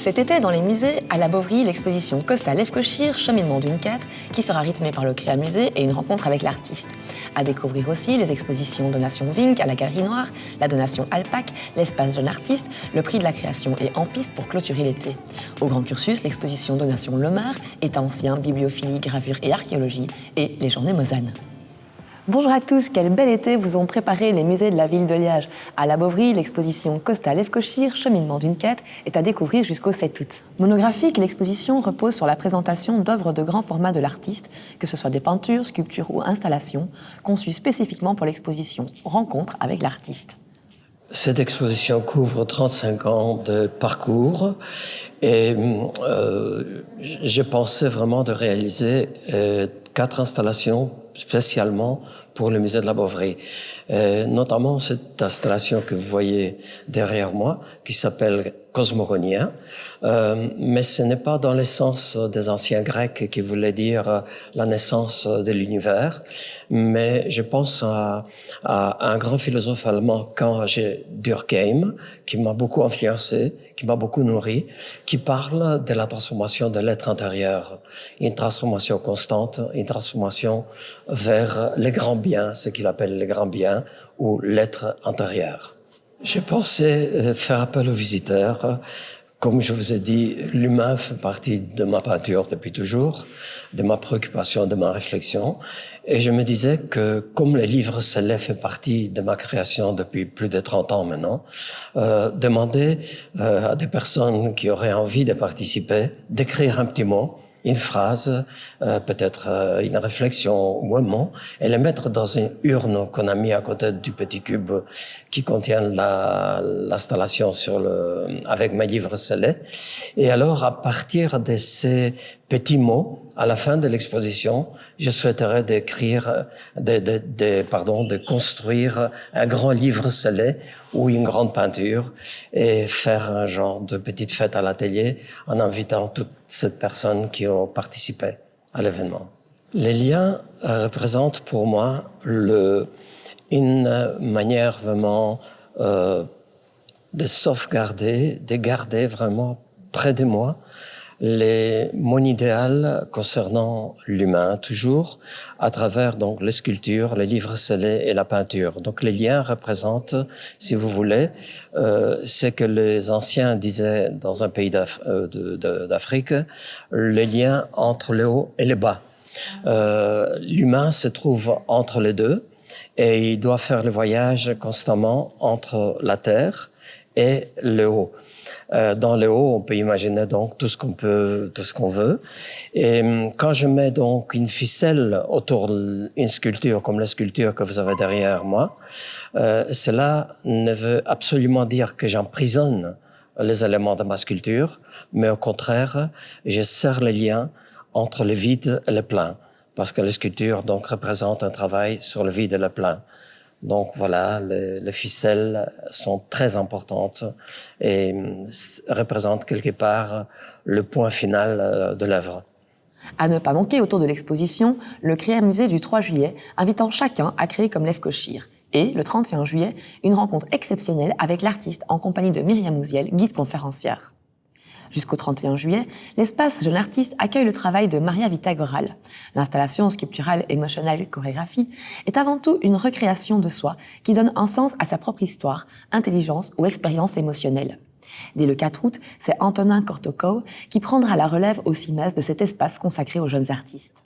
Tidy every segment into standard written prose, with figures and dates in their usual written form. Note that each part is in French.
Cet été, dans les musées, à la Bovry, l'exposition Costa Lefkoshir, cheminement d'une quête, qui sera rythmée par le Créa Musée et une rencontre avec l'artiste. À découvrir aussi les expositions Donation Vink à la Galerie Noire, la Donation Alpac, l'espace Jeune Artiste, le prix de la création et En Piste pour clôturer l'été. Au grand cursus, l'exposition Donation Lemar, état ancien, bibliophilie, gravure et archéologie, et les journées Mozane. Bonjour à tous, quel bel été vous ont préparé les musées de la ville de Liège. À la Bovry, l'exposition Costa Lefkoshir, cheminement d'une quête, est à découvrir jusqu'au 7 août. Monographique, l'exposition repose sur la présentation d'œuvres de grand format de l'artiste, que ce soit des peintures, sculptures ou installations, conçues spécifiquement pour l'exposition Rencontre avec l'artiste. Cette exposition couvre 35 ans de parcours et j'ai pensé vraiment de réaliser 4 installations spécialement pour le musée de la Bovry. Notamment cette installation que vous voyez derrière moi, qui s'appelle Cosmogonia, mais ce n'est pas dans le sens des anciens Grecs qui voulait dire la naissance de l'univers, mais je pense à un grand philosophe allemand, Durkheim, qui m'a beaucoup influencé, qui m'a beaucoup nourri, qui parle de la transformation de l'être intérieur, une transformation constante, une transformation vers les grands biens, ce qu'il appelle les grands biens, ou l'être intérieur. J'ai pensé faire appel aux visiteurs. Comme je vous ai dit, l'humain fait partie de ma peinture depuis toujours, de ma préoccupation, de ma réflexion. Et je me disais que, comme les livres scellés fait partie de ma création depuis plus de 30 ans maintenant, demander à des personnes qui auraient envie de participer d'écrire un petit mot, une phrase, peut-être une réflexion ou un mot, et les mettre dans une urne qu'on a mis à côté du petit cube qui contient l'installation avec mes livres scellés. Et alors, à partir de ces petits mots, à la fin de l'exposition, je souhaiterais de construire un grand livre scellé ou une grande peinture et faire un genre de petite fête à l'atelier en invitant toutes ces personnes qui ont participé à l'événement. Les liens représentent pour moi une manière vraiment de sauvegarder, de garder vraiment près de moi mon idéal concernant l'humain, toujours à travers donc les sculptures, les livres scellés et la peinture. Donc les liens représentent, si vous voulez, ce que les anciens disaient dans un pays d'Afrique, les liens entre le haut et le bas. L'humain se trouve entre les deux et il doit faire le voyage constamment entre la terre et le haut. Dans le haut, on peut imaginer donc tout ce qu'on veut. Et quand je mets donc une ficelle autour d'une sculpture, comme la sculpture que vous avez derrière moi, cela ne veut absolument dire que j'emprisonne les éléments de ma sculpture, mais au contraire, je serre les liens entre le vide et le plein, parce que les sculptures donc représentent un travail sur le vide et le plein. Donc voilà, les ficelles sont très importantes et représentent quelque part le point final de l'œuvre. À ne pas manquer autour de l'exposition, le Créa Musée du 3 juillet, invitant chacun à créer comme Lefkoshir. Et, le 31 juillet, une rencontre exceptionnelle avec l'artiste en compagnie de Myriam Ouziel, guide conférencière. Jusqu'au 31 juillet, l'espace Jeune Artiste accueille le travail de Maria Vitagoral. L'installation sculpturale Emotional Chorégraphie est avant tout une recréation de soi qui donne un sens à sa propre histoire, intelligence ou expérience émotionnelle. Dès le 4 août, c'est Antonin Kortokov qui prendra la relève au CIMES de cet espace consacré aux jeunes artistes.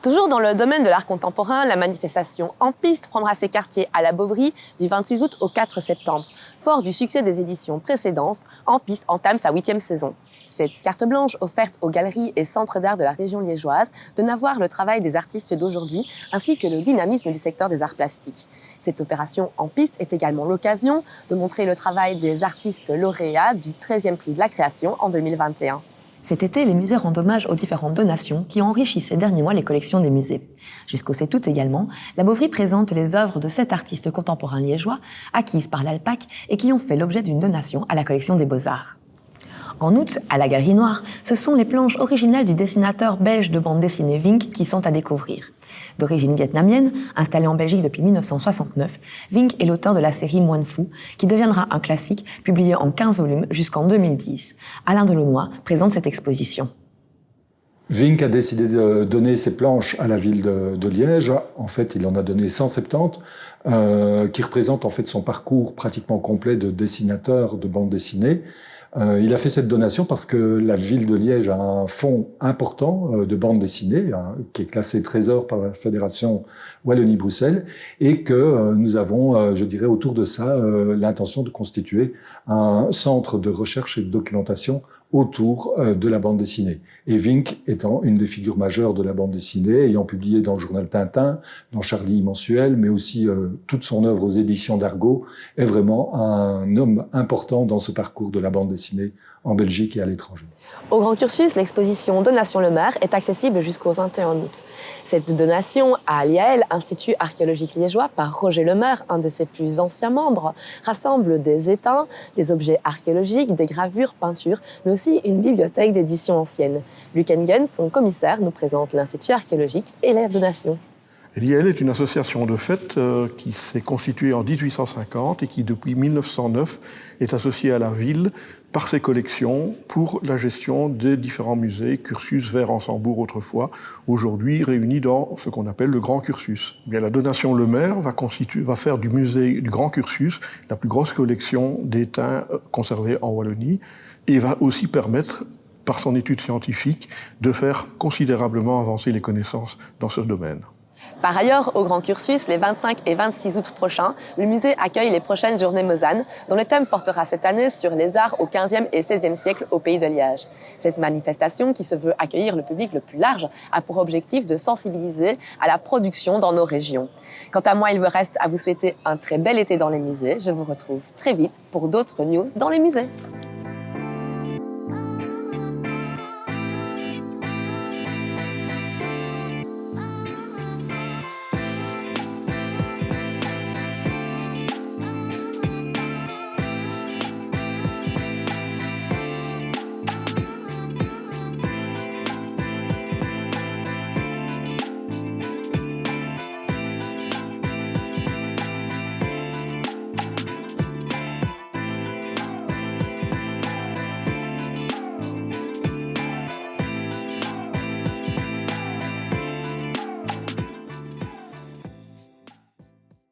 Toujours dans le domaine de l'art contemporain, la manifestation En Piste prendra ses quartiers à la Bovry du 26 août au 4 septembre. Fort du succès des éditions précédentes, En Piste entame sa 8e saison. Cette carte blanche offerte aux galeries et centres d'art de la région liégeoise donne à voir le travail des artistes d'aujourd'hui ainsi que le dynamisme du secteur des arts plastiques. Cette opération En Piste est également l'occasion de montrer le travail des artistes lauréats du 13e prix de la création en 2021. Cet été, les musées rendent hommage aux différentes donations qui ont enrichi ces derniers mois les collections des musées. Jusqu'au 7 août également, la Bovry présente les œuvres de 7 artistes contemporains liégeois acquises par l'Alpac et qui ont fait l'objet d'une donation à la collection des Beaux-Arts. En août, à la Galerie Noire, ce sont les planches originales du dessinateur belge de bande dessinée Vink qui sont à découvrir. D'origine vietnamienne, installé en Belgique depuis 1969, Vink est l'auteur de la série Moine fou, qui deviendra un classique publié en 15 volumes jusqu'en 2010. Alain Delaunoy présente cette exposition. Vink a décidé de donner ses planches à la ville de Liège. En fait, il en a donné 170, qui représentent en fait son parcours pratiquement complet de dessinateur de bande dessinée. Il a fait cette donation parce que la ville de Liège a un fonds important de bande dessinée, qui est classé trésor par la Fédération Wallonie-Bruxelles, et que nous avons, je dirais, autour de ça, l'intention de constituer un centre de recherche et de documentation autour de la bande dessinée. Et Vink étant une des figures majeures de la bande dessinée, ayant publié dans le journal Tintin, dans Charlie mensuel, mais aussi toute son œuvre aux éditions d'Argo, est vraiment un homme important dans ce parcours de la bande dessinée en Belgique et à l'étranger. Au Grand Cursus, l'exposition Donation Lemaire est accessible jusqu'au 21 août. Cette donation à l'IAL, Institut archéologique liégeois, par Roger Lemaire, un de ses plus anciens membres, rassemble des étains, des objets archéologiques, des gravures, peintures, mais aussi une bibliothèque d'éditions anciennes. Luc Engen, son commissaire, nous présente l'Institut archéologique et la donation. L'IAL est une association de fait qui s'est constituée en 1850 et qui, depuis 1909, est associée à la ville par ses collections pour la gestion des différents musées, cursus vers Ensembourg autrefois, aujourd'hui réunis dans ce qu'on appelle le Grand Cursus. Bien, la donation Lemaire va faire du musée du Grand Cursus la plus grosse collection d'étains conservés en Wallonie et va aussi permettre, par son étude scientifique, de faire considérablement avancer les connaissances dans ce domaine. Par ailleurs, au Grand Cursus, les 25 et 26 août prochains, le musée accueille les prochaines Journées Mozanne, dont le thème portera cette année sur les arts au XVe et XVIe siècle au pays de Liège. Cette manifestation, qui se veut accueillir le public le plus large, a pour objectif de sensibiliser à la production dans nos régions. Quant à moi, il me reste à vous souhaiter un très bel été dans les musées. Je vous retrouve très vite pour d'autres news dans les musées.